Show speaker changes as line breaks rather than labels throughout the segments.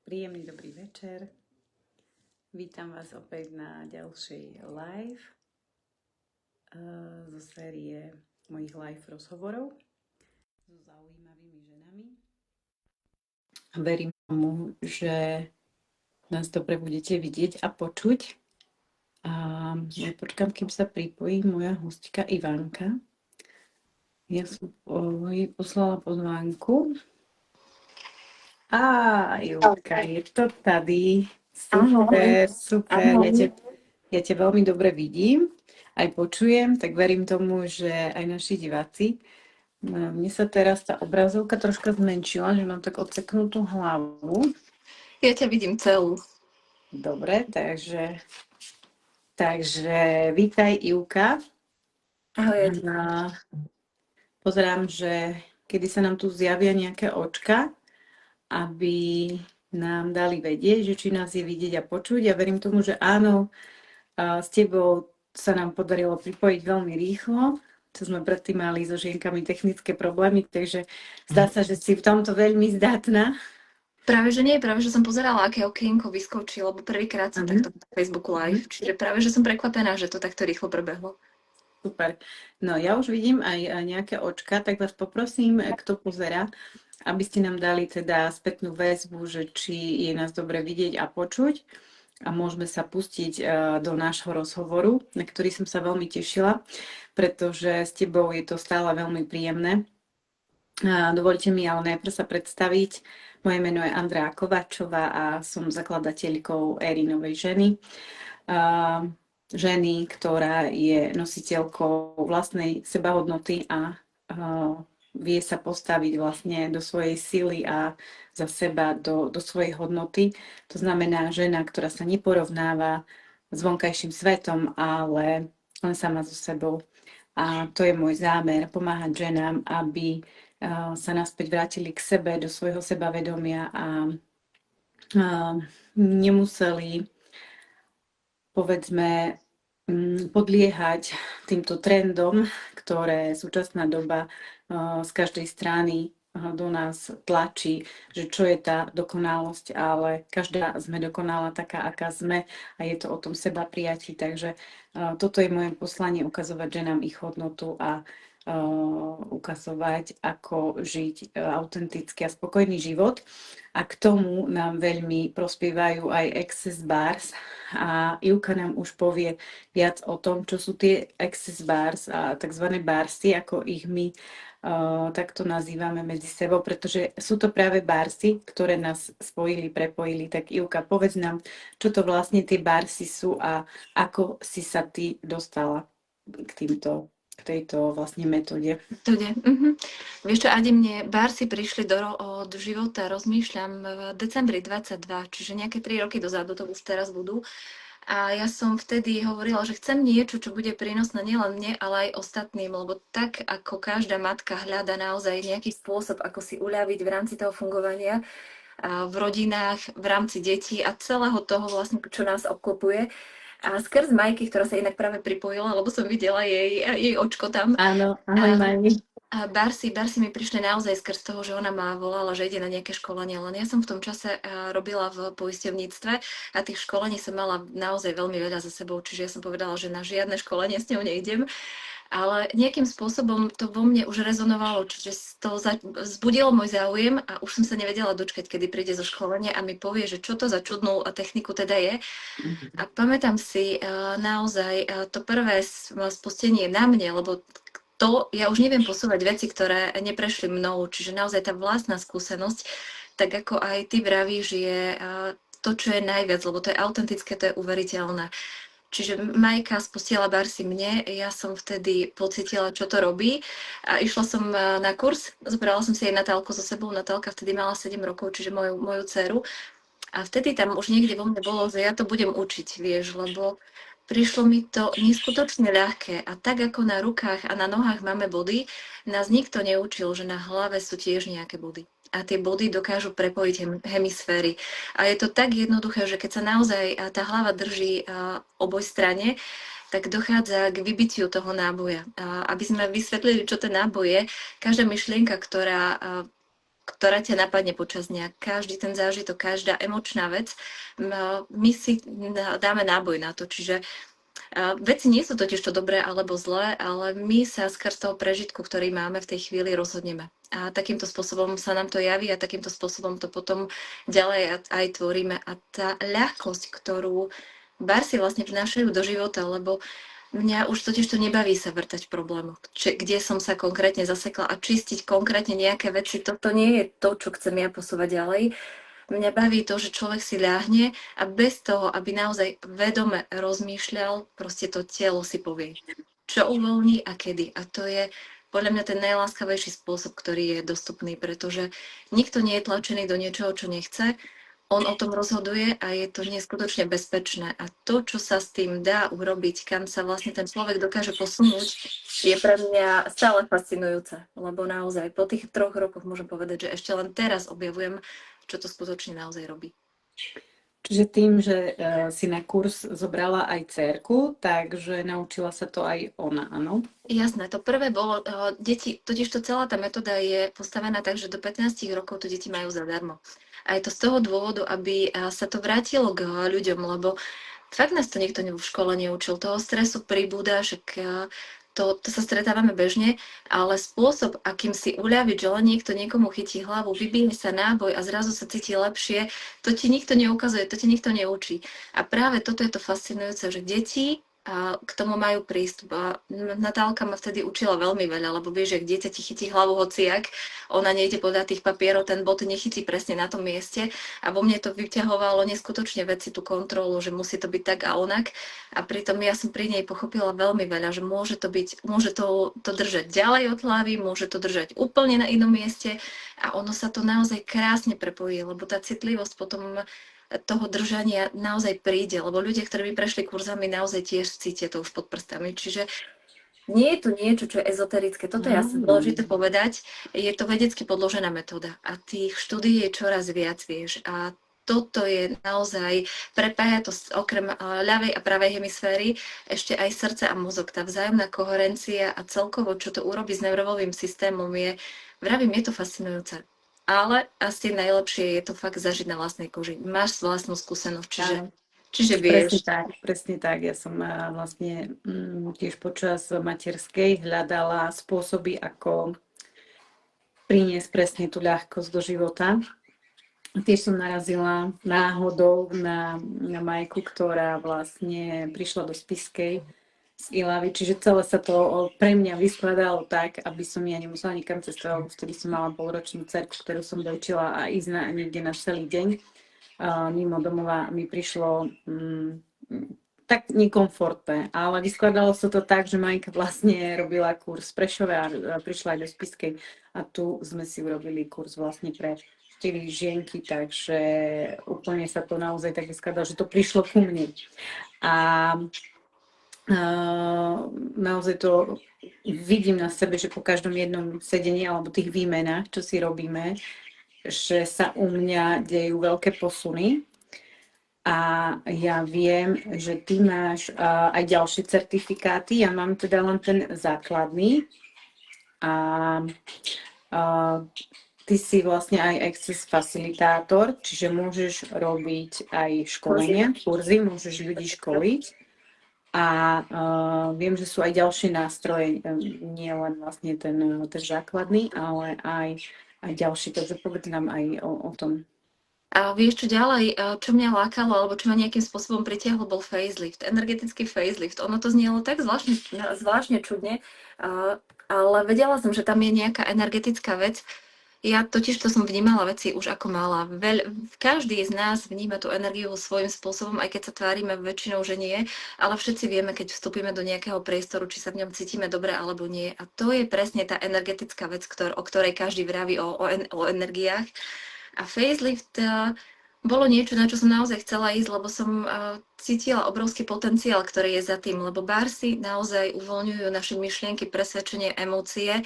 Príjemný dobrý večer. Vítam vás opäť na ďalšej live zo série mojich live rozhovorov so zaujímavými ženami. Verím tomu, že nás dobre budete vidieť a počuť. A ja počkám, kým sa pripojí moja hostka Ivanka. Ja som jej poslala pozvánku. Júka, je to tady. Super, super. Ja ťa veľmi dobre vidím, aj počujem, tak verím tomu, že aj naši diváci. Mne sa teraz tá obrazovka troška zmenšila, že mám tak odseknutú hlavu.
Ja ťa vidím celú.
Dobre, takže vítaj, Ivka.
Ahoj.
Pozerám, že kedy sa nám tu zjavia nejaké očka, aby nám dali vedieť, že či nás je vidieť a počuť. Ja verím tomu, že áno, s tebou sa nám podarilo pripojiť veľmi rýchlo, čo sme predtým mali so žienkami technické problémy, takže zdá sa, že si v tomto veľmi zdatná.
Práve, že nie, práve, že som pozerala, aké okienko vyskočilo, lebo prvýkrát som takto na Facebooku live, čiže práve, že som prekvapená, že to takto rýchlo prebehlo.
Super. No ja už vidím aj nejaké očka, tak vás poprosím, kto pozerá, aby ste nám dali teda spätnú väzbu, že či je nás dobre vidieť a počuť a môžeme sa pustiť do nášho rozhovoru, na ktorý som sa veľmi tešila, pretože s tebou je to stále veľmi príjemné. Dovolte mi ale najprv sa predstaviť. Moje meno je Andrea Kováčová a som zakladateľkou Éry Novej ženy. Ženy, ktorá je nositeľkou vlastnej sebahodnoty a vie sa postaviť vlastne do svojej sily a za seba do svojej hodnoty. To znamená žena, ktorá sa neporovnáva s vonkajším svetom, ale len sama so sebou. A to je môj zámer, pomáhať ženám, aby sa naspäť vrátili k sebe, do svojho sebavedomia a nemuseli, povedzme, podliehať týmto trendom, ktoré súčasná doba z každej strany do nás tlačí, že čo je tá dokonalosť, ale každá sme dokonalá taká, aká sme a je to o tom seba prijatí. Takže toto je moje poslanie, ukazovať ženám ich hodnotu a ukazovať, ako žiť autentický a spokojný život. A k tomu nám veľmi prospievajú aj Access Bars. A Ivka nám už povie viac o tom, čo sú tie Access Bars a tzv. Barsy, ako ich my takto nazývame medzi sebou, pretože sú to práve barsy, ktoré nás spojili, prepojili. Tak Ivka, povedz nám, čo to vlastne tie barsy sú a ako si sa ty dostala k tejto vlastne metóde.
Vieš čo, Adi, mne barsy prišli do života, rozmýšľam, v decembri 22, čiže nejaké 3 roky dozadu, to už teraz budú. A ja som vtedy hovorila, že chcem niečo, čo bude prínosné nielen mne, ale aj ostatným, lebo tak ako každá matka hľada naozaj nejaký spôsob, ako si uľaviť v rámci toho fungovania v rodinách, v rámci detí a celého toho vlastne, čo nás obklopuje. A skrz Majky, ktorá sa inak práve pripojila, lebo som videla jej očko tam.
Áno, ahoj Majky.
A Barsy mi prišli naozaj skrz toho, že ona ma volala, že ide na nejaké školenie, len ja som v tom čase robila v poisťovníctve a tých školení som mala naozaj veľmi veľa za sebou, čiže ja som povedala, že na žiadne školenie s ňou nejdem. Ale nejakým spôsobom to vo mne už rezonovalo, čiže to vzbudilo môj záujem a už som sa nevedela dočkať, kedy príde zo školenia a mi povie, že čo to za čudnú techniku teda je. A pamätám si naozaj to prvé spustenie na mne, lebo ja už neviem posúvať veci, ktoré neprešli mnou, čiže naozaj tá vlastná skúsenosť, tak ako aj ty vravíš, je to, čo je najviac, lebo to je autentické, to je uveriteľné. Čiže Majka spustila Barsy mne, ja som vtedy pocítila, čo to robí a išla som na kurz, zobrala som si jej Natálku so sebou, Natálka vtedy mala 7 rokov, čiže moju dceru a vtedy tam už niekde vo mne bolo, že ja to budem učiť, vieš, lebo prišlo mi to neskutočne ľahké a tak ako na rukách a na nohách máme body, nás nikto neučil, že na hlave sú tiež nejaké body. A tie body dokážu prepojiť hemisféry. A je to tak jednoduché, že keď sa naozaj tá hlava drží oboj strane, tak dochádza k vybitiu toho náboja. Aby sme vysvetlili, čo ten náboj je, každá myšlienka, ktorá ktorá ťa napadne počas dňa, každý ten zážitok, každá emočná vec, my si dáme náboj na to. Čiže veci nie sú totiž to dobré alebo zlé, ale my sa skrz toho prežitku, ktorý máme v tej chvíli, rozhodneme. A takýmto spôsobom sa nám to javí a takýmto spôsobom to potom ďalej aj tvoríme. A tá ľahkosť, ktorú Barsi vlastne vnášajú do života, lebo mňa už totiž to nebaví sa vrtať v problémoch, kde som sa konkrétne zasekla a čistiť konkrétne nejaké veci. Toto nie je to, čo chcem ja posúvať ďalej. Mňa baví to, že človek si ľahne a bez toho, aby naozaj vedome rozmýšľal, proste to telo si povie, čo uvoľní a kedy. A to je podľa mňa ten najláskavejší spôsob, ktorý je dostupný, pretože nikto nie je tlačený do niečoho, čo nechce. On o tom rozhoduje a je to neskutočne bezpečné. A to, čo sa s tým dá urobiť, kam sa vlastne ten človek dokáže posunúť, je pre mňa stále fascinujúce. Lebo naozaj po tých 3 rokoch môžem povedať, že ešte len teraz objavujem, čo to skutočne naozaj robí.
Čiže tým, že si na kurz zobrala aj dcérku, takže naučila sa to aj ona, áno?
Jasné, to prvé bolo, deti, totiž to celá tá metóda je postavená tak, že do 15 rokov to deti majú zadarmo. A je to z toho dôvodu, aby sa to vrátilo k ľuďom, lebo fakt nás to nikto v škole neučil. Toho stresu pribúda, však to sa stretávame bežne, ale spôsob, akým si uľaviť, že len niekto niekomu chytí hlavu, vybíje sa náboj a zrazu sa cíti lepšie, to ti nikto neukazuje, to ti nikto neučí. A práve toto je to fascinujúce, že deti k tomu majú prístup. A Natálka ma vtedy učila veľmi veľa, lebo vieš, že dieťa ti chytí hlavu hociak, ona nejde podľa tých papierov, ten bod nechytí presne na tom mieste a vo mne to vyťahovalo neskutočne veci, tú kontrolu, že musí to byť tak a onak a pritom ja som pri nej pochopila veľmi veľa, že môže to držať ďalej od hlavy, môže to držať úplne na inom mieste a ono sa to naozaj krásne prepojí, lebo tá citlivosť potom toho držania naozaj príde, lebo ľudia, ktorí by prešli kurzami, naozaj tiež cítia to už pod prstami. Čiže nie je to niečo, čo je ezoterické. Toto je asi dôležité povedať. Je to vedecky podložená metóda a tých štúdií je čoraz viac, vieš. A toto je naozaj prepája to okrem ľavej a pravej hemisféry ešte aj srdce a mozog. Tá vzájomná koherencia a celkovo, čo to urobí s nervovým systémom je, vravím, je to fascinujúce. Ale asi najlepšie je to fakt zažiť na vlastnej koži. Máš vlastnú skúsenosť, čiže vieš.
Presne tak. Ja som vlastne tiež počas materskej hľadala spôsoby, ako priniesť presne tú ľahkosť do života. Tiež som narazila náhodou na Majku, ktorá vlastne prišla do Spišskej z Ilavy, čiže celé sa to pre mňa vyskladalo tak, aby som ja nemusela nikam cestovať, vtedy som mala polročnú dcerku, ktorú som doučila a ísť niekde na celý deň. Mimo domova mi prišlo tak nekomfortné, ale vyskladalo sa to tak, že Majka vlastne robila kurz v Prešove a prišla aj do Spišskej a tu sme si urobili kurz vlastne pre 4 žienky, takže úplne sa to naozaj tak vyskladalo, že to prišlo ku mne. A naozaj to vidím na sebe, že po každom jednom sedení alebo tých výmenách, čo si robíme, že sa u mňa dejú veľké posuny a ja viem, že ty máš aj ďalšie certifikáty, ja mám teda len ten základný a ty si vlastne aj Access facilitátor, čiže môžeš robiť aj školenia, kurzy, môžeš ľudí školiť. A viem, že sú aj ďalšie nástroje, nie len vlastne ten základný, ale aj ďalší, takže povedz nám aj o tom.
A vieš čo ďalej, čo mňa lákalo, alebo čo ma nejakým spôsobom pritiahlo, bol facelift, energetický facelift. Ono to znielo tak zvláštne čudne, ale vedela som, že tam je nejaká energetická vec. Ja totiž to som vnímala veci už ako malá. Každý z nás vníma tú energiu svojím spôsobom, aj keď sa tvárime väčšinou, že nie, ale všetci vieme, keď vstúpime do nejakého priestoru, či sa v ňom cítime dobre alebo nie. A to je presne tá energetická vec, o ktorej každý vraví o energiách. A facelift bolo niečo, na čo som naozaj chcela ísť, lebo som cítila obrovský potenciál, ktorý je za tým, lebo Barsi naozaj uvoľňujú naše myšlienky, presvedčenie, emócie,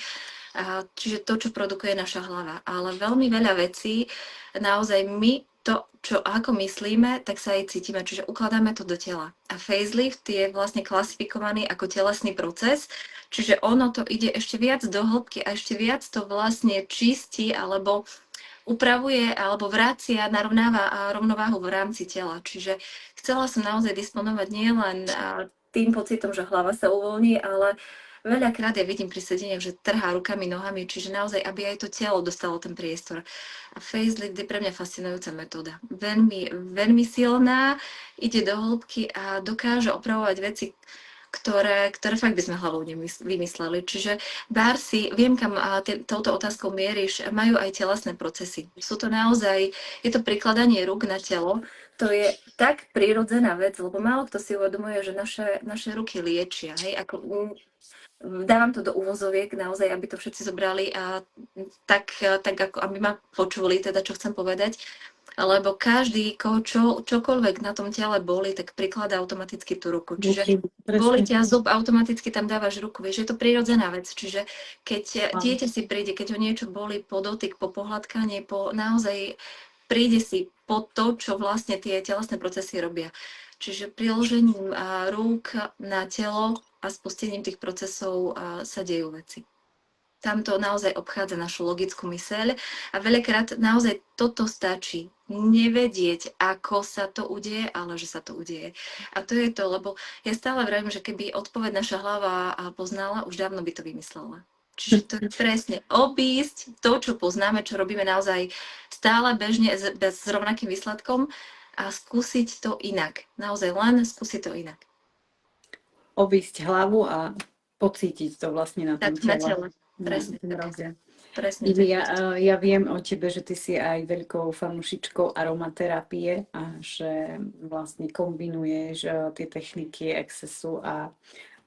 čiže to, čo produkuje naša hlava. Ale veľmi veľa vecí, naozaj my to, čo ako myslíme, tak sa aj cítime, čiže ukladáme to do tela. A facelift je vlastne klasifikovaný ako telesný proces, čiže ono to ide ešte viac do hĺbky a ešte viac to vlastne čistí alebo upravuje alebo vracia, narovnáva rovnováhu v rámci tela. Čiže chcela som naozaj disponovať nielen tým pocitom, že hlava sa uvoľní, ale veľakrát ja vidím pri sedeniach, že trhá rukami, nohami, čiže naozaj, aby aj to telo dostalo ten priestor. A facelift je pre mňa fascinujúca metóda. Veľmi, veľmi silná, ide do hĺbky a dokáže opravovať veci, ktoré fakt by sme hlavou vymysleli. Čiže Barsi, viem, kam touto otázkou mieríš, majú aj telesné procesy. Sú to naozaj, je to prikladanie rúk na telo, to je tak prirodzená vec, lebo málo kto si uvedomuje, že naše ruky liečia. Hej? Dávam to do úvozoviek naozaj, aby to všetci zobrali a tak ako aby ma počuli, teda čo chcem povedať. Lebo každý, čokoľvek na tom tele boli, tak prikladá automaticky tú ruku. Čiže boli ťa zub, automaticky tam dávaš ruku. Vieš, je to prirodzená vec. Čiže keď dieťa si príde, keď ho niečo boli po dotyk, po pohľadkanie, naozaj príde si po to, čo vlastne tie telesné procesy robia. Čiže priložením rúk na telo a spustením tých procesov sa dejú veci. Tam to naozaj obchádza našu logickú myseľ a veľakrát naozaj toto stačí. Nevedieť, ako sa to udeje, ale že sa to udeje. A to je to, lebo ja stále vravím, že keby odpoveď naša hlava poznala, už dávno by to vymyslela. Čiže to je presne obísť to, čo poznáme, čo robíme naozaj stále bežne s rovnakým výsledkom a skúsiť to inak. Naozaj len skúsiť to inak.
Obísť hlavu a pocítiť to vlastne na tom
Na
tele.
tele. Presne tak. Presne
tak. Ja viem o tebe, že ty si aj veľkou fanúšičkou aromaterapie a že vlastne kombinuješ tie techniky excesu a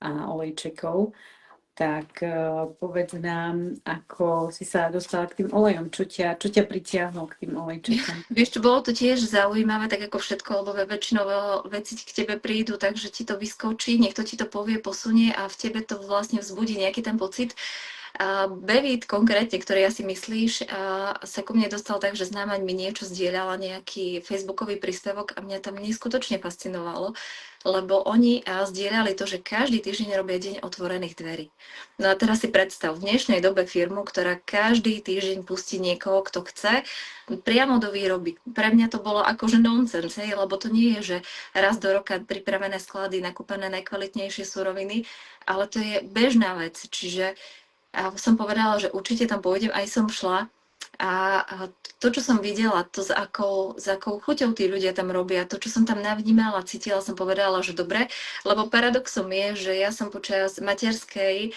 olejčekov. Tak povedz nám, ako si sa dostala k tým olejom, čo ťa pritiahlo k tým olejčekom?
Vieš čo, bolo to tiež zaujímavé, tak ako všetko, lebo väčšinou veci k tebe prídu, takže ti to vyskočí, niekto ti to povie, posunie a v tebe to vlastne vzbudí nejaký ten pocit. Bevid konkrétne, ktorý asi myslíš, sa ku mne dostal tak, že známaň mi niečo zdieľala, nejaký facebookový príspevok a mňa tam neskutočne fascinovalo, lebo oni zdieľali to, že každý týždeň robia deň otvorených dverí. No a teraz si predstav, v dnešnej dobe firmu, ktorá každý týždeň pustí niekoho, kto chce, priamo do výroby. Pre mňa to bolo akože nonsens, lebo to nie je, že raz do roka pripravené sklady, nakúpené najkvalitnejšie suroviny, ale to je bežná vec, čiže a som povedala, že určite tam pôjdem, aj som šla. A to, čo som videla, to s akou chuťou tí ľudia tam robia, to, čo som tam navnímala, cítila, som povedala, že dobre, lebo paradoxom je, že ja som počas materskej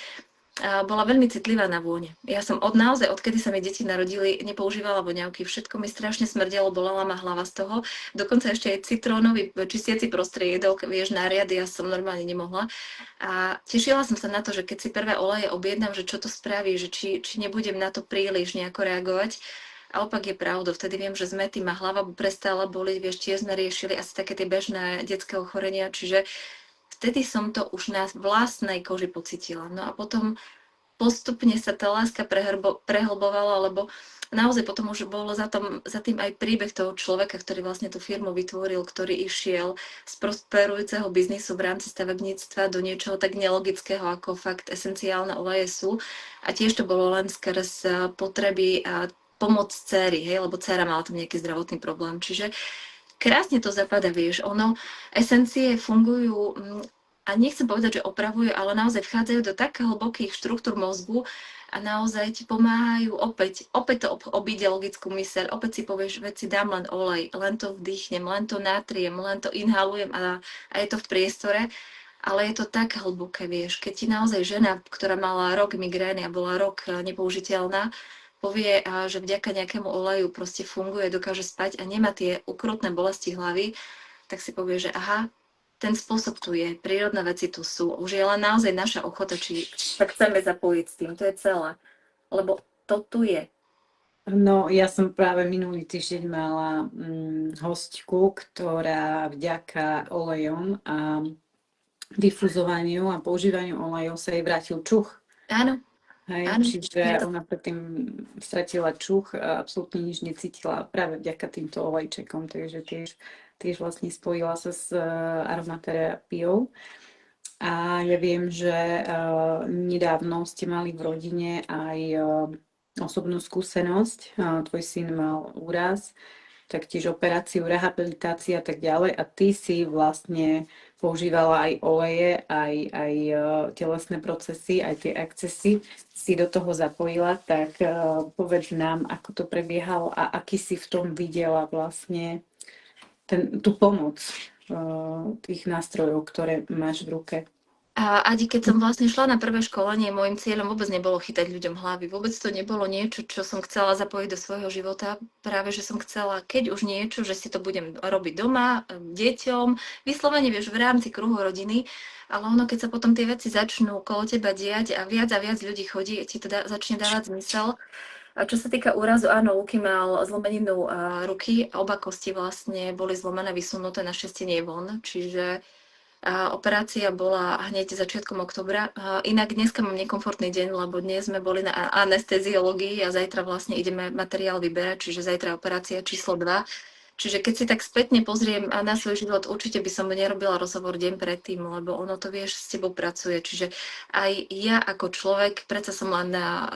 bola veľmi citlivá na vône. Ja som naozaj, odkedy sa mi deti narodili, nepoužívala voňavky. Všetko mi strašne smrdelo, bolela ma hlava z toho. Dokonca ešte aj citrónový čistiaci prostriedok, vieš, náriady, ja som normálne nemohla. A tešila som sa na to, že keď si prvé oleje objednám, že čo to spraví, že či nebudem na to príliš nejako reagovať. A opak je pravdou. Vtedy viem, že zmety ma hlava prestala boliť, vieš, tiež sme riešili asi také tie bežné detské ochorenia, čiže vtedy som to už na vlastnej koži pocitila. No a potom postupne sa tá láska prehlbovala, lebo naozaj potom už bolo za tým aj príbeh toho človeka, ktorý vlastne tú firmu vytvoril, ktorý išiel z prosperujúceho biznisu v rámci stavebníctva do niečoho tak nelogického, ako fakt esenciálne oleje sú. A tiež to bolo len skrz potreby a pomoc dcery, lebo dcera mala tam nejaký zdravotný problém. Čiže krásne to zapadá, vieš, esencie fungujú, a nechcem povedať, že opravujú, ale naozaj vchádzajú do tak hlbokých štruktúr mozgu a naozaj ti pomáhajú opäť to obíde logickú myseľ, opäť si povieš, veď si dám len olej, len to vdýchnem, len to natriem, len to inhalujem a je to v priestore. Ale je to tak hlboké, vieš, keď ti naozaj žena, ktorá mala rok migrény a bola rok nepoužiteľná, povie, že vďaka nejakému oleju proste funguje, dokáže spať a nemá tie ukrutné bolesti hlavy, tak si povie, že aha, ten spôsob tu je, prírodné veci tu sú. Už je len naozaj naša ochota, či sa chceme zapojiť s tým, to je celé. Lebo to tu je.
No, ja som práve minulý týždeň mala hostku, ktorá vďaka olejom a difuzovaniu a používaniu olejov sa jej vrátil čuch.
Áno.
Hej,
Áno,
čiže ona predtým stratila čuch a absolútne nič necítila práve vďaka týmto olejčekom, takže tiež vlastne spojila sa s aromaterapiou. A ja viem, že nedávno ste mali v rodine aj osobnú skúsenosť. Tvoj syn mal úraz, taktiež operáciu, rehabilitáciu a tak ďalej. A ty si vlastne používala aj oleje, aj telesné procesy, aj tie accesy si do toho zapojila. Tak povedz nám, ako to prebiehalo a aký si v tom videla vlastne tú pomoc tých nástrojov, ktoré máš v ruke.
A Adi, keď som vlastne šla na prvé školenie, môjim cieľom vôbec nebolo chytať ľuďom hlavy. Vôbec to nebolo niečo, čo som chcela zapojiť do svojho života. Práve, že som chcela, keď už niečo, že si to budem robiť doma, deťom, vyslovene, vieš, v rámci kruhu rodiny. Ale ono, keď sa potom tie veci začnú okolo teba diať a viac ľudí chodí, ti to začne dávať zmysel. A čo sa týka úrazu, áno, Luky mal zlomeninu ruky, oba kosti vlastne boli zlomené, vysunuté, našťastie nie von, čiže operácia bola hneď začiatkom októbra. Inak dneska mám nekomfortný deň, lebo dnes sme boli na anesteziológii a zajtra vlastne ideme materiál vyberať, čiže zajtra operácia číslo 2. Čiže keď si tak spätne pozriem na svoj život, určite by som nerobila rozhovor deň predtým, lebo ono to, vieš, s tebou pracuje. Čiže aj ja ako človek, predsa som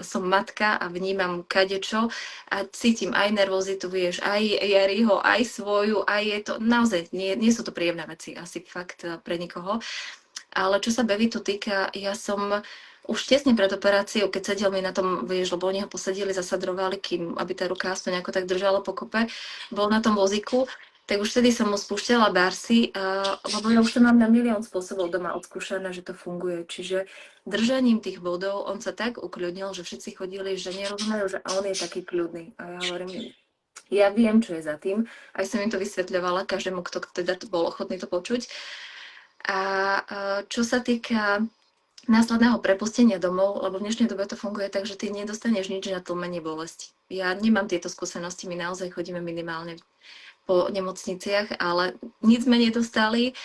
som matka a vnímam kadečo a cítim aj nervozitu, vieš, aj Jariho, aj svoju, aj je to, naozaj, nie sú to príjemné veci, asi fakt pre nikoho. Ale čo sa Bevitu týka, ja som už tesne pred operáciou, keď sedel mi na tom, vieš, lebo oni ho posadili, zasadrovali, kým, aby tá ruka aspoň nejako tak držala pokope, bol na tom vozíku, tak už vtedy som mu spúšťala barsy, lebo ja už to mám na milión spôsobov doma odskúšané, že to funguje. Čiže držaním tých bodov on sa tak ukľudnil, že všetci chodili, že nerozumejú, že on je taký kľudný. A ja hovorím, ja viem, čo je za tým. Aj som im to vysvetľovala, každému, kto teda bol ochotný to počuť. A čo sa týka následného prepustenia domov, lebo v dnešnej dobe to funguje tak, že ty nedostaneš nič na tlmenie bolesti. Ja nemám tieto skúsenosti, my naozaj chodíme minimálne po nemocniciach, ale nic sme nedostali.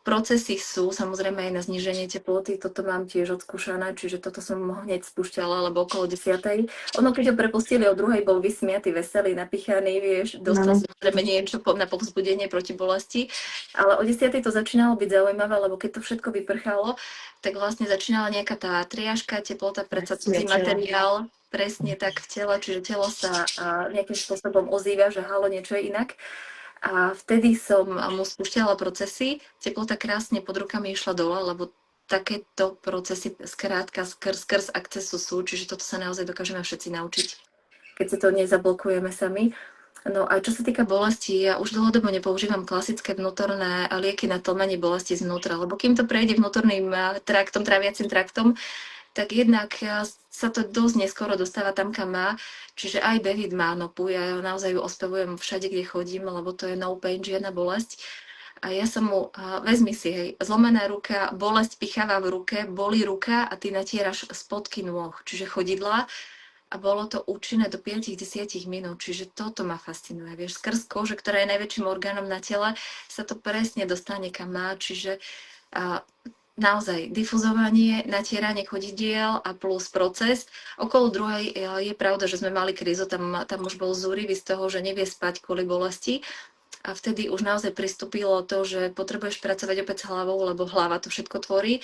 Procesy sú samozrejme aj na zníženie teploty, toto mám tiež odskúšané, čiže toto som hneď spúšťala, lebo okolo 10. Ono, keď ho prepustili o 2. bol vysmiatý, veselý, napichaný, vieš, dostal samozrejme niečo na povzbudenie proti bolesti, ale o 10. to začínalo byť zaujímavé, lebo keď to všetko vyprchalo, tak vlastne začínala nejaká tá triažka, teplota, predsa cudzí materiál, presne tak v tele, čiže telo sa nejakým spôsobom ozýva, že halo, niečo je inak. A vtedy som mu spúšťala procesy, teplota krásne pod rukami išla dole, lebo takéto procesy skrátka skrz akcesu sú, čiže toto sa naozaj dokážeme všetci naučiť, keď si to nezablokujeme sami. No a čo sa týka bolesti, ja už dlhodobo nepoužívam klasické vnútorné lieky na tlmenie bolesti zvnútra, lebo kým to prejde vnútorným traktom, tráviacim traktom, tak jednak sa to dosť neskoro dostáva tam, kam má. Čiže aj Bevit má nopu, ja naozaj ju ospevujem všade, kde chodím, lebo to je no pain, žiadna bolesť. A ja som mu, vezmi si, hej, zlomená ruka, bolesť picháva v ruke, bolí ruka a ty natieraš spodky nôh, čiže chodidlá. A bolo to účinné do 5-10 minút, čiže toto ma fascinuje. Vieš, skrz kože, ktorá je najväčším orgánom na tele, sa to presne dostane kam má, čiže naozaj difuzovanie, natieranie chodidiel a plus proces. Okolo 2. je pravda, že sme mali krízu, tam už bol zúrivý z toho, že nevie spať kvôli bolesti. A vtedy už naozaj pristúpilo to, že potrebuješ pracovať opäť s hlavou, lebo hlava to všetko tvorí.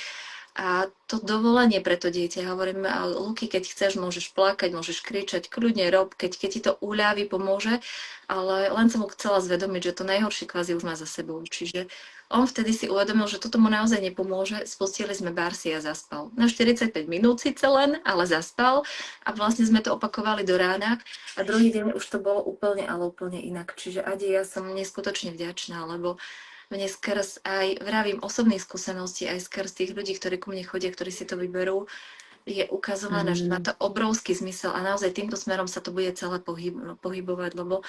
A to dovolenie pre to dieťa, hovorím, Luky, keď chceš, môžeš plakať, môžeš kričať, kľudne rob, keď ti to uľaví, pomôže, ale len som mu chcela zvedomiť, že to najhoršie kvázi už má za sebou. Čiže on vtedy si uvedomil, že toto mu naozaj nepomôže, spustili sme barsy a zaspal. Na 45 minút síce len, ale zaspal a vlastne sme to opakovali do rána a druhý deň už to bolo úplne, ale úplne inak. Čiže Adi, ja som neskutočne vďačná, lebo mne skrz aj vravím osobných skúseností, aj skrz tých ľudí, ktorí ku mne chodia, ktorí si to vyberú, je ukazované, že má to obrovský zmysel a naozaj týmto smerom sa to bude celé pohybovať, lebo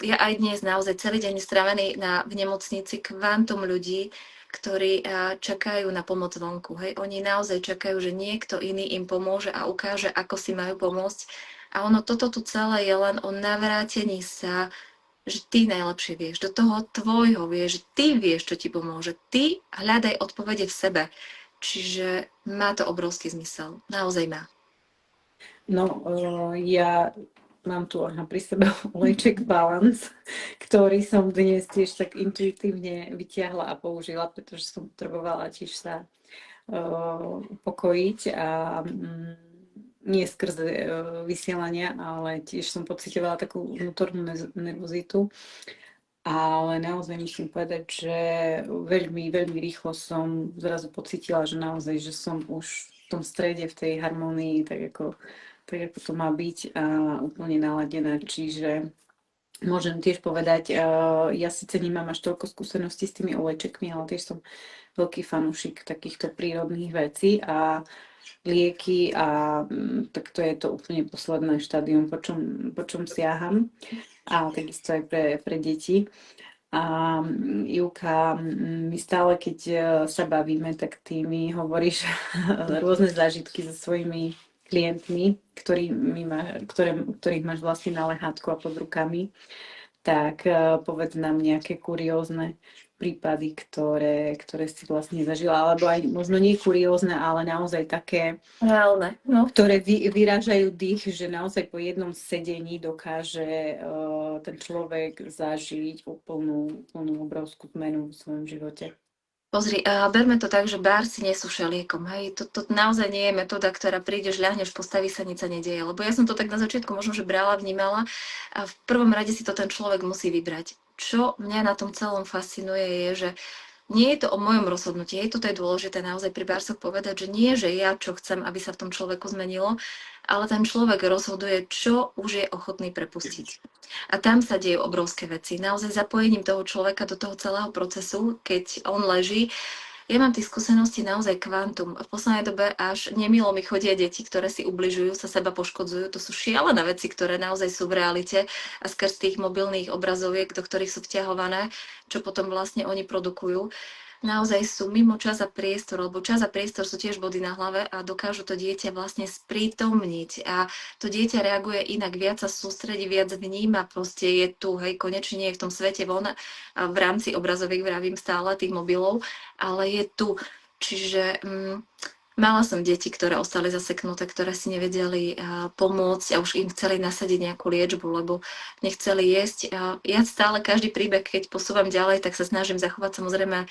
ja aj dnes naozaj celý deň strávený v nemocnici kvantum ľudí, ktorí čakajú na pomoc vonku. Hej. Oni naozaj čakajú, že niekto iný im pomôže a ukáže, ako si majú pomôcť. A ono toto tu celé je len o navrátení sa, že ty najlepšie vieš, do toho tvojho vieš, že ty vieš, čo ti pomôže. Ty hľadaj odpovede v sebe. Čiže má to obrovský zmysel. Naozaj má.
No, ja mám tu pri sebe olejček Balance, ktorý som dnes tiež tak intuitívne vytiahla a použila, pretože som potrebovala tiež sa upokojiť a nie skrze vysielania, ale tiež som pocitovala takú vnútornú nervozitu. Ale naozaj musím povedať, že veľmi, veľmi rýchlo som zrazu pocítila, že naozaj, že som už v tom strede, v tej harmonii, tak ako to má byť a úplne naladená. Čiže môžem tiež povedať, ja síce nemám až toľko skúseností s tými ovečekmi, ale tiež som veľký fanúšik takýchto prírodných vecí a lieky a tak to je to úplne posledné štádium, po čom siaham a takisto aj pre deti. A Ivka, my stále, keď sa bavíme, tak ty mi hovoríš rôzne zážitky so svojimi klientmi, ktorých máš vlastne na lehátku a pod rukami. Tak povedz nám nejaké kuriózne prípady, ktoré si vlastne zažila, alebo aj možno nie kuriózne, ale naozaj také,
Reálne, no.
ktoré vyrážajú dých, že naozaj po jednom sedení dokáže ten človek zažiť úplnú obrovskú zmenu v svojom živote.
Pozri, berme to tak, že bárci nie sú všeliekom, hej. To naozaj nie je metóda, ktorá prídeš, ľahneš, postaví sa, nič sa nedieje. Lebo ja som to tak na začiatku možno, že brala, vnímala a v prvom rade si to ten človek musí vybrať. Čo mňa na tom celom fascinuje je, že nie je to o mojom rozhodnutí, je to dôležité naozaj pri bársoch povedať, že nie, že ja čo chcem, aby sa v tom človeku zmenilo, ale ten človek rozhoduje, čo už je ochotný prepustiť. A tam sa dejú obrovské veci. Naozaj zapojením toho človeka do toho celého procesu, keď on leží, ja mám tých skúseností naozaj kvantum. V poslednej dobe až nemilo mi chodia deti, ktoré si ubližujú, sa seba poškodzujú. To sú šialené veci, ktoré naozaj sú v realite a skrz tých mobilných obrazoviek, do ktorých sú vťahované, čo potom vlastne oni produkujú. Naozaj sú mimo čas a priestor, lebo čas a priestor sú tiež body na hlave a dokážu to dieťa vlastne sprítomniť a to dieťa reaguje inak, viac sa sústredí, viac vníma, proste je tu, hej, konečne nie je v tom svete von a v rámci obrazoviek vravím stále tých mobilov, ale je tu. Čiže mala som deti, ktoré ostali zaseknuté, ktoré si nevedeli pomôcť a už im chceli nasadiť nejakú liečbu, lebo nechceli jesť. Ja stále každý príbeh, keď posúvam ďalej, tak sa snažím zachovať samozrejme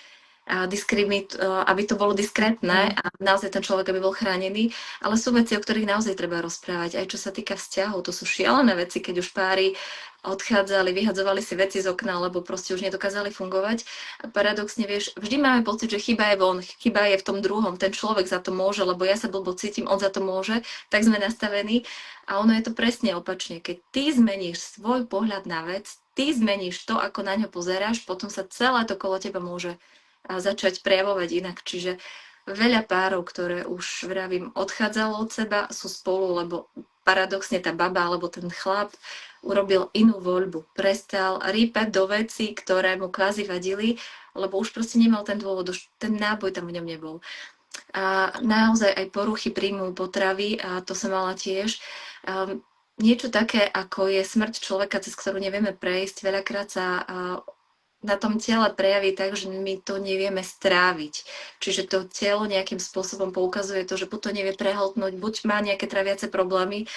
aby to bolo diskrétne a naozaj ten človek aby bol chránený, ale sú veci, o ktorých naozaj treba rozprávať, aj čo sa týka vzťahov, to sú šialené veci, keď už páry odchádzali, vyhadzovali si veci z okna, lebo proste už nedokázali fungovať. A paradoxne, vieš, vždy máme pocit, že chyba je von, chyba je v tom druhom, ten človek za to môže, lebo ja sa blbo cítim, on za to môže, tak sme nastavení. A ono je to presne opačne. Keď ty zmeníš svoj pohľad na vec, ty zmeníš to, ako na ňo pozeráš, potom sa celé to kolo teba môže začať prejavovať inak. Čiže veľa párov, ktoré už vravím, odchádzalo od seba, sú spolu, lebo paradoxne tá baba alebo ten chlap urobil inú voľbu. Prestal rýpať do vecí, ktoré mu kvázi vadili, lebo už proste nemal ten dôvod, už ten náboj tam v ňom nebol. A naozaj aj poruchy príjmu potravy, a to som mala tiež. Niečo také, ako je smrť človeka, cez ktorú nevieme prejsť, veľakrát sa na tom tele prejaví tak, že my to nevieme stráviť. Čiže to telo nejakým spôsobom poukazuje to, že buď to nevie prehltnúť, buď má nejaké traviace problémy,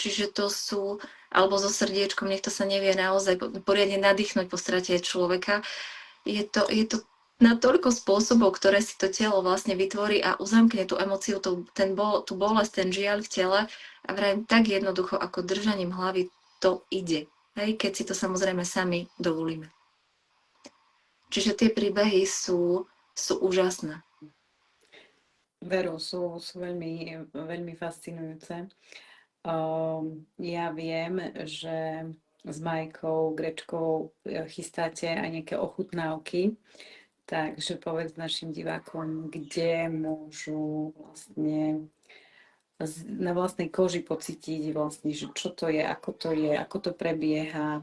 čiže to sú, alebo so srdiečkom, niekto sa nevie naozaj poriadne nadýchnuť po strate človeka. Je to na toľko spôsobov, ktoré si to telo vlastne vytvorí a uzamkne tú emóciu, tú bolesť, ten žiaľ v tele a vrajím tak jednoducho, ako držaním hlavy to ide. Hej, keď si to samozrejme sami dovolíme. Čiže tie príbehy sú úžasné.
Veru, sú veľmi, veľmi fascinujúce. Ja viem, že s Majkou Grečkou chystáte aj nejaké ochutnávky, takže povedz našim divákom, kde môžu vlastne na vlastnej koži pocítiť vlastne, že čo to je, ako to prebieha.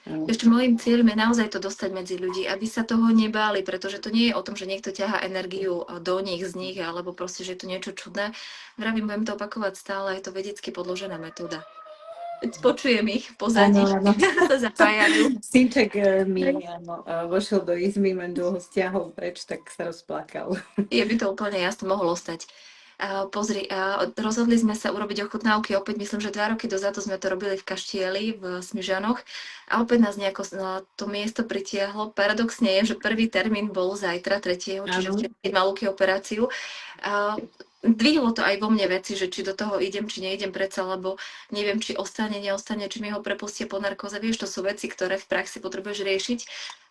Ešte môjim cieľom je naozaj to dostať medzi ľudí, aby sa toho nebáli, pretože to nie je o tom, že niekto ťahá energiu do nich, z nich, alebo proste, že je to niečo čudné. Vravím, budem to opakovať stále, je to vedecky podložená metóda. Počujem ich pozadí, sa zapájajú.
Synček mi vošiel do izmy, len dlho stiahol preč, tak sa rozplakal.
Je by to úplne jasno mohlo stať. Pozri, rozhodli sme sa urobiť ochutnávky, opäť myslím, že 2 roky dozadu sme to robili v Kaštieli, v Smižanoch a opäť nás nejako to miesto pritiahlo. Paradoxne je, že prvý termín bol zajtra, 3., čiže
Áno.
keď mal Luky operáciu. Dvihlo to aj vo mne veci, že či do toho idem, či neidem predsa, lebo neviem, či ostane, neostane, či mi ho prepustia po narkóze. Vieš, to sú veci, ktoré v praxi potrebuješ riešiť,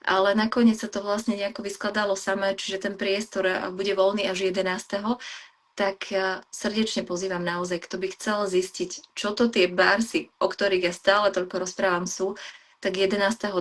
ale nakoniec sa to vlastne nejako vyskladalo samé, čiže ten priestor bude voľný až 11., tak srdečne pozývam naozaj, kto by chcel zistiť, čo to tie barsy, o ktorých ja stále toľko rozprávam, sú, tak 11.12.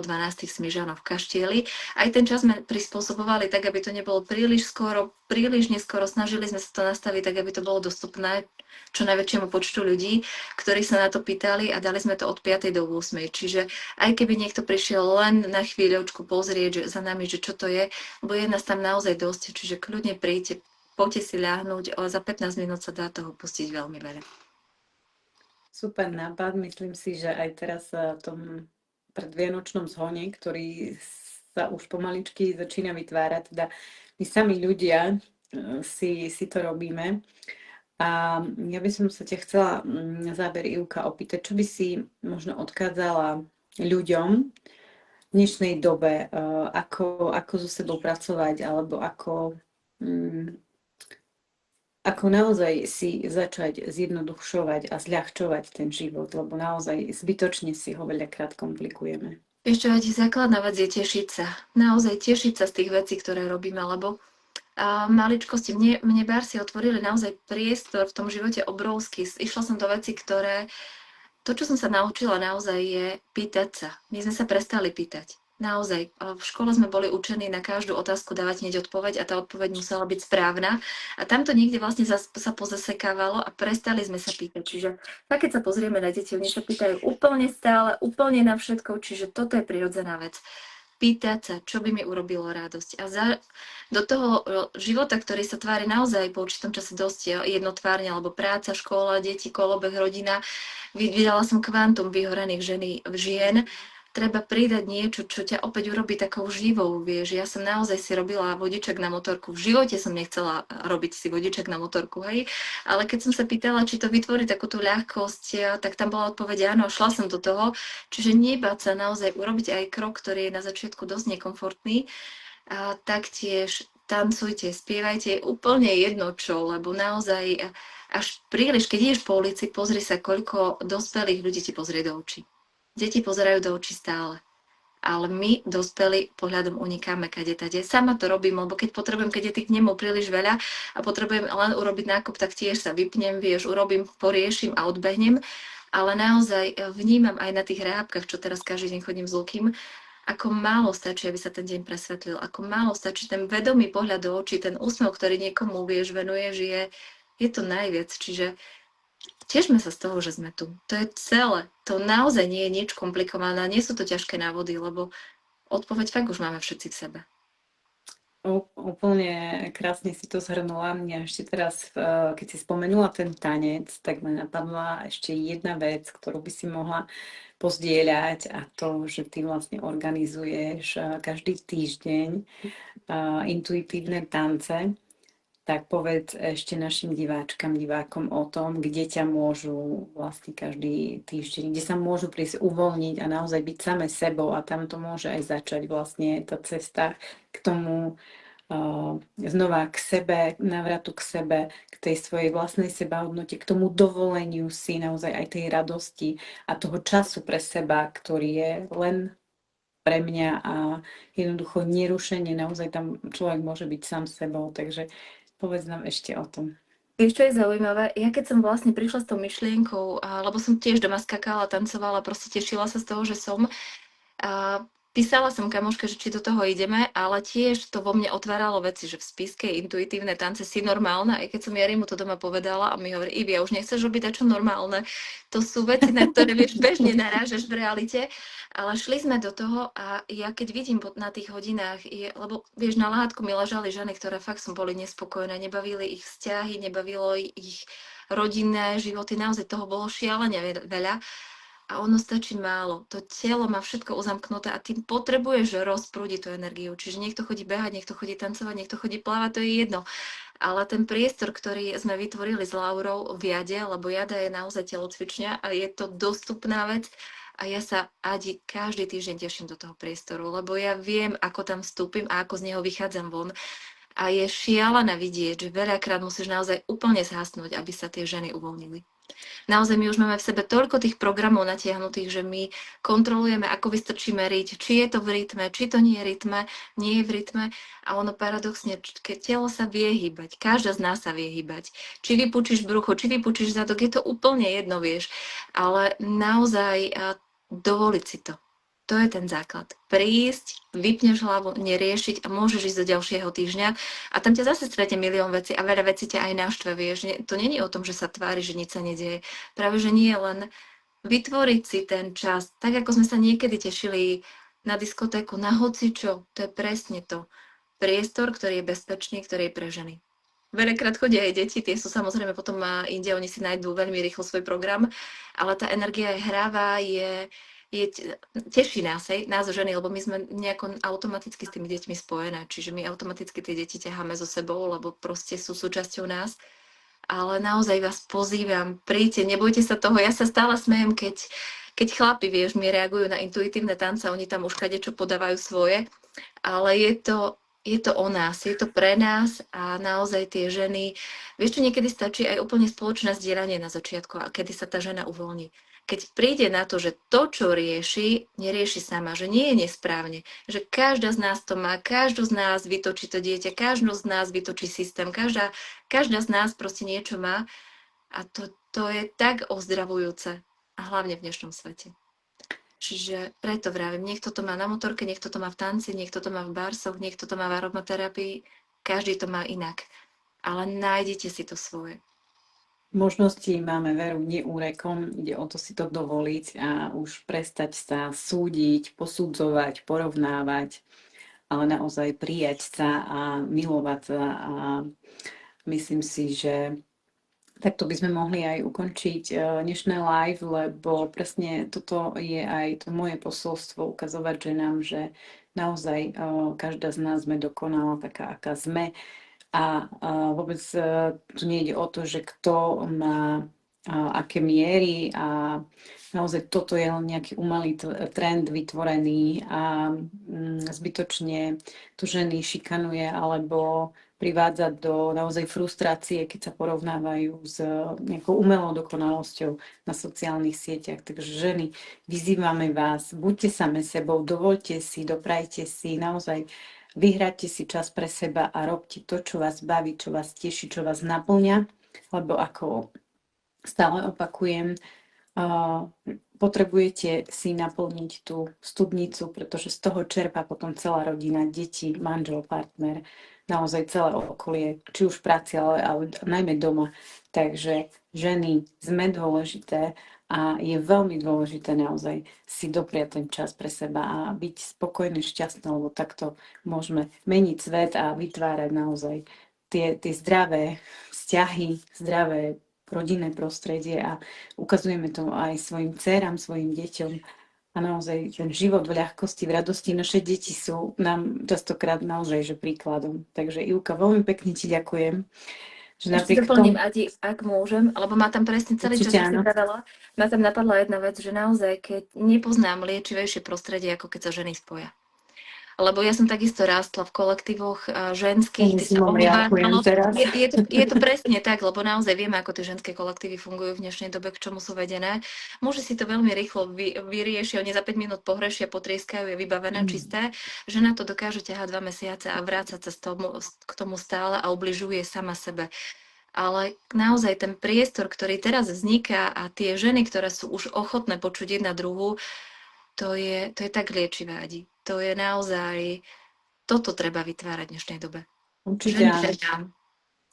v Smižanoch v Kaštieli. Aj ten čas sme prispôsobovali tak, aby to nebolo príliš skoro, príliš neskoro. Snažili sme sa to nastaviť tak, aby to bolo dostupné čo najväčšiemu počtu ľudí, ktorí sa na to pýtali a dali sme to od 5. do 8. Čiže aj keby niekto prišiel len na chvíľočku pozrieť že za nami, že čo to je, bude nás tam naozaj dosť, čiže kľudne príďte, poďte si ľahnúť, za 15 minút sa dá toho pustiť veľmi veľa.
Super nápad, myslím si, že aj teraz v tom predvianočnom zhone, ktorý sa už pomaličky začína vytvárať, teda my sami ľudia si to robíme. A ja by som sa ťa chcela na záver, Ivka, opýtať, čo by si možno odkázala ľuďom v dnešnej dobe, ako so sebou pracovať, alebo ako naozaj si začať zjednodušovať a zľahčovať ten život, lebo naozaj zbytočne si ho veľakrát komplikujeme.
Ešte aj základná vec je tešiť sa. Naozaj tešiť sa z tých vecí, ktoré robíme, lebo maličkosti. Mne barsy otvorili naozaj priestor v tom živote obrovský. Išla som do veci, ktoré... To, čo som sa naučila naozaj je pýtať sa. My sme sa prestali pýtať. Naozaj, v škole sme boli učení na každú otázku dávať hneď odpoveď a tá odpoveď musela byť správna. A tamto niekde vlastne sa pozasekávalo a prestali sme sa pýtať. Čiže tak, keď sa pozrieme na deti, oni sa pýtajú úplne stále, úplne na všetko, čiže toto je prirodzená vec. Pýtať sa, čo by mi urobilo radosť. A do toho života, ktorý sa tvári naozaj po určitom čase dosť jednotvárne, alebo práca, škola, deti, kolobeh, rodina, vydala som kvantum vyhorených žien, treba pridať niečo, čo ťa opäť urobí takou živou, vieš. Ja som naozaj si robila vodiček na motorku. V živote som nechcela robiť si vodiček na motorku, hej. Ale keď som sa pýtala, či to vytvorí takú tú ľahkosť, tak tam bola odpoveď áno, šla som do toho. Čiže nebáť sa naozaj urobiť aj krok, ktorý je na začiatku dosť nekomfortný. A taktiež tancujte, spievajte, je úplne jedno čo, lebo naozaj až príliš, keď ideš po ulici, pozri sa, koľko dospelých ľudí ti pozrie do očí. Deti pozerajú do očí stále. Ale my, dospelí, pohľadom unikáme kade-tade. Sama to robím, lebo keď potrebujem, keď je tých nemov príliš veľa a potrebujem len urobiť nákup, tak tiež sa vypnem, vieš, urobím, poriešim a odbehnem. Ale naozaj vnímam aj na tých rehábkach, čo teraz každý deň chodím s Lukým, ako málo stačí, aby sa ten deň presvetlil, ako málo stačí ten vedomý pohľad do očí, ten úsmev, ktorý niekomu, vieš, venuje, že je to najviac. Čiže tešme sa z toho, že sme tu. To je celé. To naozaj nie je nič komplikované. Nie sú to ťažké návody, lebo odpoveď fakt už máme všetci v sebe.
Úplne krásne si to zhrnula. Mňa ešte teraz, keď si spomenula ten tanec, tak ma napadla ešte jedna vec, ktorú by si mohla pozdieľať, a to, že ty vlastne organizuješ každý týždeň intuitívne tance. Tak povedz ešte našim divákom o tom, kde ťa môžu vlastne každý týždeň, kde sa môžu prísť uvoľniť a naozaj byť same sebou, a tam to môže aj začať vlastne tá cesta k tomu znova k sebe, návratu k sebe, k tej svojej vlastnej sebahodnote, k tomu dovoleniu si naozaj aj tej radosti a toho času pre seba, ktorý je len pre mňa a jednoducho nerušenie, naozaj tam človek môže byť sám sebou, takže povedz nám ešte o tom.
Vieš, čo je zaujímavé? Ja keď som vlastne prišla s tou myšlienkou, lebo som tiež doma skakala, tancovala, proste tešila sa z toho, že som. Písala som kamoške, že či do toho ideme, ale tiež to vo mne otváralo veci, že v spiske intuitívne tance si normálne, aj keď som Jarimu to doma povedala a mi hovorí, Ivia, už nechceš robiť dačo normálne. To sú veci, na ktoré vieš, bežne narážaš v realite, ale šli sme do toho a ja keď vidím na tých hodinách, lebo vieš, na lahátku mi ležali ženy, ktoré fakt som boli nespokojné, nebavili ich vzťahy, nebavilo ich rodinné životy, naozaj toho bolo šialene veľa. a ono stačí málo. To telo má všetko uzamknuté a tým potrebuješ rozprúdiť tú energiu. Čiže niekto chodí behať, niekto chodí tancovať, niekto chodí plávať, to je jedno. Ale ten priestor, ktorý sme vytvorili s Laurou v Jade, lebo Jada je naozaj telocvičňa a je to dostupná vec, a ja sa každý týždeň teším do toho priestoru, lebo ja viem, ako tam vstúpim a ako z neho vychádzam von. A je šialené vidieť, že veľakrát musíš naozaj úplne zhasnúť, aby sa tie ženy uvoľnili. Naozaj my už máme v sebe toľko tých programov natiahnutých, že my kontrolujeme, ako vystrčíme riť, či je to v rytme, či to nie je rytme, nie je v rytme. A ono paradoxne, keď telo sa vie hýbať, každá z nás sa vie hýbať. Či vypučíš brucho, či vypučíš zadok, je to úplne jedno, vieš. Ale naozaj dovoliť si to. To je ten základ. Prísť, vypneš hlavu, neriešiť a môžeš ísť do ďalšieho týždňa a tam ťa zase stretne milión vecí a veľa vecí ťa aj naštve, vieš. To není o tom, že sa tvári, že nič sa nedieje. Práve, že nie, len vytvoriť si ten čas, tak ako sme sa niekedy tešili na diskotéku, na hocičo, to je presne to. Priestor, ktorý je bezpečný, ktorý je pre ženy. Veľakrát chodia aj deti, tie sú samozrejme potom inde, oni si nájdú veľmi rýchlo svoj program, ale tá energia je hravá, teší nás, nás ženy, lebo my sme nejako automaticky s tými deťmi spojené, čiže my automaticky tie deti ťaháme so sebou, lebo proste sú súčasťou nás. Ale naozaj vás pozývam, príďte, nebojte sa toho, ja sa stále smejem, keď chlapi, vieš, mi reagujú na intuitívne tance, oni tam už kadečo podávajú svoje, ale je to o nás, je to pre nás a naozaj tie ženy, vieš čo, niekedy stačí aj úplne spoločné zdieľanie na začiatku, a kedy sa tá žena uvoľní. Keď príde na to, že to, čo rieši, nerieši sama, že nie je nesprávne, že každá z nás to má, každú z nás vytočí to dieťa, každú z nás vytočí systém, každá z nás proste niečo má a to je tak ozdravujúce a hlavne v dnešnom svete. Čiže preto vravím, niekto to má na motorke, niekto to má v tanci, niekto to má v barsoch, niekto to má v aromaterapii, každý to má inak. Ale nájdete si to svoje.
Možností máme veru neúrekom, ide o to si to dovoliť a už prestať sa súdiť, posudzovať, porovnávať, ale naozaj prijať sa a milovať sa a myslím si, že takto by sme mohli aj ukončiť dnešné live, lebo presne toto je aj to moje posolstvo, ukazovať ženám, že naozaj každá z nás sme dokonala taká, aká sme. A vôbec tu nejde o to, že kto má aké miery a naozaj toto je len nejaký umelý trend vytvorený a zbytočne tu ženy šikanuje alebo privádza do naozaj frustrácie, keď sa porovnávajú s nejakou umelou dokonalosťou na sociálnych sieťach. Takže ženy, vyzývame vás, buďte same sebou, dovoľte si, doprajte si, naozaj vyhráte si čas pre seba a robte to, čo vás baví, čo vás teší, čo vás naplňa, lebo ako stále opakujem, potrebujete si naplniť tú studnicu, pretože z toho čerpá potom celá rodina, deti, manžel, partner, naozaj celé okolie, či už v práci, ale najmä doma. Takže ženy, sme dôležité a je veľmi dôležité naozaj si dopriať ten čas pre seba a byť spokojný, šťastný, lebo takto môžeme meniť svet a vytvárať naozaj tie zdravé vzťahy, zdravé rodinné prostredie a ukazujeme to aj svojim dcerám, svojim deťom. A naozaj ten život v ľahkosti, v radosti, naše deti sú nám častokrát naozaj že príkladom. Takže Ivka, veľmi pekne ti ďakujem. Že
Ešte
napriek tomu,
doplním, Adi, ak môžem, lebo ma tam presne celý čas,
určite
čo si
áno.
vravela, ma tam napadla jedna vec, že naozaj, keď nepoznám liečivejšie prostredie, ako keď sa ženy spoja. Lebo ja som takisto rástla v kolektívoch ženských, kde sa
Reagujem
omývalo.
teraz.
Je to presne tak, lebo naozaj vieme, ako tie ženské kolektívy fungujú v dnešnej dobe, k čomu sú vedené. Muži si to veľmi rýchlo vyriešia, oni za 5 minút pohrešia, potrieskajú, je vybavené, čisté. Žena to dokáže ťahať 2 mesiace a vrácať sa k tomu stále a ubližuje sama sebe. Ale naozaj ten priestor, ktorý teraz vzniká a tie ženy, ktoré sú už ochotné počuť jedna druhú, to je tak liečivé, Adi. To je naozaj, toto treba vytvárať v dnešnej dobe.
Určite
Ženy
áno.
ženám.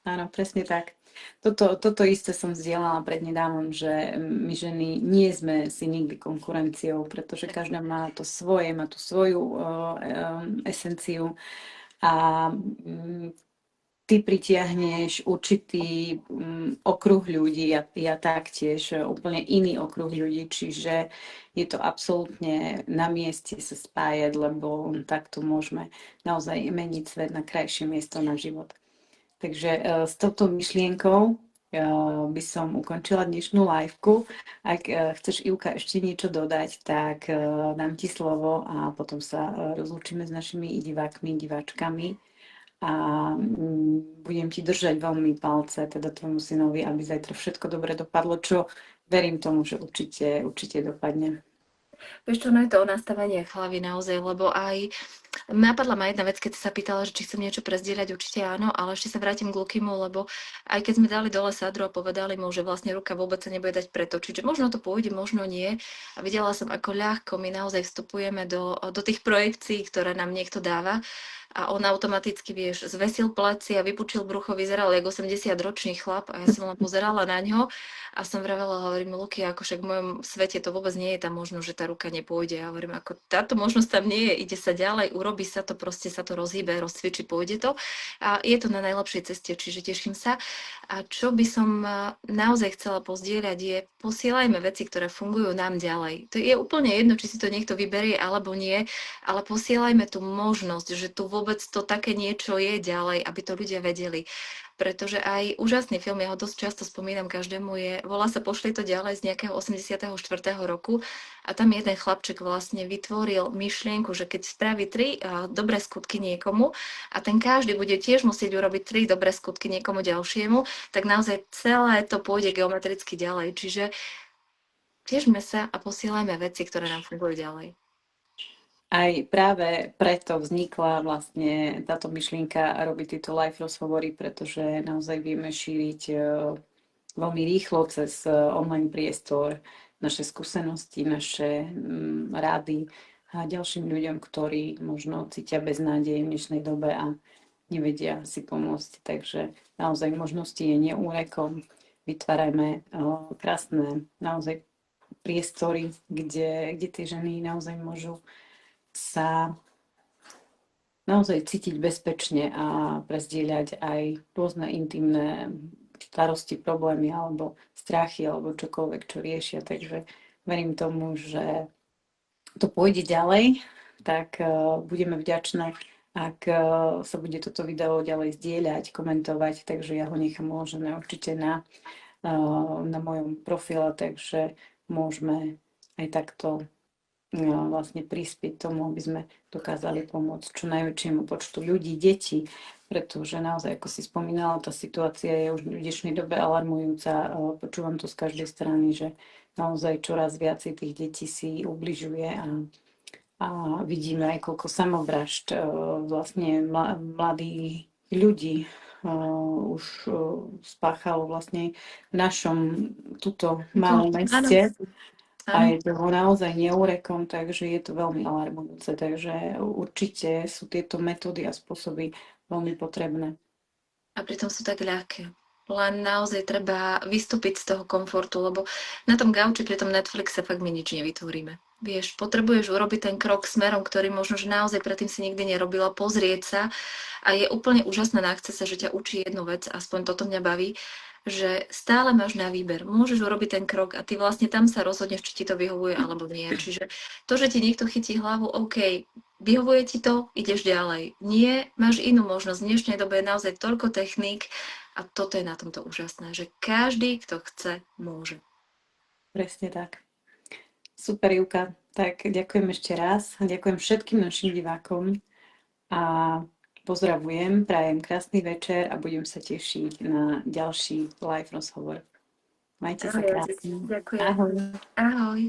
Áno, presne tak. Toto isté som zdieľala prednedávnom, že my ženy nie sme si nikdy konkurenciou, pretože každá má to svoje, má tú svoju esenciu a ty pritiahneš určitý okruh ľudí, ja taktiež úplne iný okruh ľudí, čiže je to absolútne na mieste sa spájať, lebo takto môžeme naozaj meniť svet na krajšie miesto na život. Takže s touto myšlienkou by som ukončila dnešnú liveku. Ak chceš, Ivka, ešte niečo dodať, tak dám ti slovo a potom sa rozlúčime s našimi divákmi, diváčkami. A budem ti držať veľmi palce, teda tvojmu synovi, aby zajtra všetko dobre dopadlo, čo verím tomu, že určite dopadne.
Vieš čo, no je to o nastavenie hlavy naozaj, lebo aj napadla ma jedna vec, keď sa pýtala, že či chcem niečo prezdieľať, určite áno, ale ešte sa vrátim k Lukimu, lebo aj keď sme dali dole Sadru a povedali mu, že vlastne ruka vôbec sa nebude dať pretočiť, že možno to pôjde, možno nie. A videla som, ako ľahko my naozaj vstupujeme do tých projekcií, ktoré nám niekto dáva. A on automaticky, vieš, zvesil pleci a vypučil brucho, vyzeral ako 80-ročný chlap a ja som len pozerala na ňo a som vravela, hovorím, Luky, ako však v mojom svete to vôbec nie je tam možnosť, že tá ruka nepôjde. Ja hovorím, ako táto možnosť tam nie je, ide sa ďalej, urobí sa to, proste sa to rozhýbe, rozcvičí, pôjde to a je to na najlepšej ceste, čiže teším sa. A čo by som naozaj chcela pozdieľať je, posielajme veci, ktoré fungujú nám ďalej. To je úplne jedno, či si to niekto vyberie alebo nie, ale posielajme tú možnosť, že tu vôbec to také niečo je ďalej, aby to ľudia vedeli. Pretože aj úžasný film, ja ho dosť často spomínam každému, volá sa Pošli to ďalej z nejakého 84. roku a tam jeden chlapček vlastne vytvoril myšlienku, že keď spraví 3 dobré skutky niekomu a ten každý bude tiež musieť urobiť 3 dobré skutky niekomu ďalšiemu, tak naozaj celé to pôjde geometricky ďalej. Čiže tiežme sa a posielajme veci, ktoré nám fungujú ďalej.
Aj práve preto vznikla vlastne táto myšlienka robiť tieto live rozhovory, pretože naozaj vieme šíriť veľmi rýchlo cez online priestor naše skúsenosti, naše rady a ďalším ľuďom, ktorí možno cítia beznádej v dnešnej dobe a nevedia si pomôcť. Takže naozaj možnosti je neúrekom. Vytvárajme krásne naozaj priestory, kde tie ženy naozaj môžu sa naozaj cítiť bezpečne a prezdieľať aj rôzne intimné starosti, problémy alebo strachy alebo čokoľvek, čo riešia. Takže verím tomu, že to pôjde ďalej, tak budeme vďačné, ak sa bude toto video ďalej zdieľať, komentovať, takže ja ho nechám uložené určite na mojom profile, takže môžeme aj takto vlastne prispieť tomu, aby sme dokázali pomôcť čo najväčšiemu počtu ľudí, detí, pretože naozaj, ako si spomínala, tá situácia je už v dnešnej dobe alarmujúca. Počúvam to z každej strany, že naozaj čoraz viacej tých detí si ubližuje a vidíme aj koľko samovražd vlastne mladých ľudí už spáchalo vlastne v našom tuto malom meste. A je to naozaj neúrekom, takže je to veľmi alarmujúce. Takže určite sú tieto metódy a spôsoby veľmi potrebné.
A pritom sú tak ľahké. Len naozaj treba vystúpiť z toho komfortu, lebo na tom gauči pri tom Netflixe fakt my nič nevytvoríme. Vieš, potrebuješ urobiť ten krok smerom, ktorý možno, že naozaj predtým si nikdy nerobila, pozrieť sa a je úplne úžasné na Accesse, že ťa učí jednu vec, aspoň toto mňa baví, že stále máš na výber. Môžeš urobiť ten krok a ty vlastne tam sa rozhodneš, či ti to vyhovuje alebo nie. Čiže to, že ti niekto chytí hlavu, OK, vyhovuje ti to, ideš ďalej. Nie, máš inú možnosť. V dnešnej dobe je naozaj toľko techník a toto je na tomto úžasné, že každý, kto chce, môže.
Presne tak. Super, Ivka. Tak ďakujem ešte raz. Ďakujem všetkým našim divákom a pozdravujem, prajem krásny večer a budem sa tešiť na ďalší live rozhovor. Majte sa krásne.
Ďakujem.
Ahoj.
Ahoj.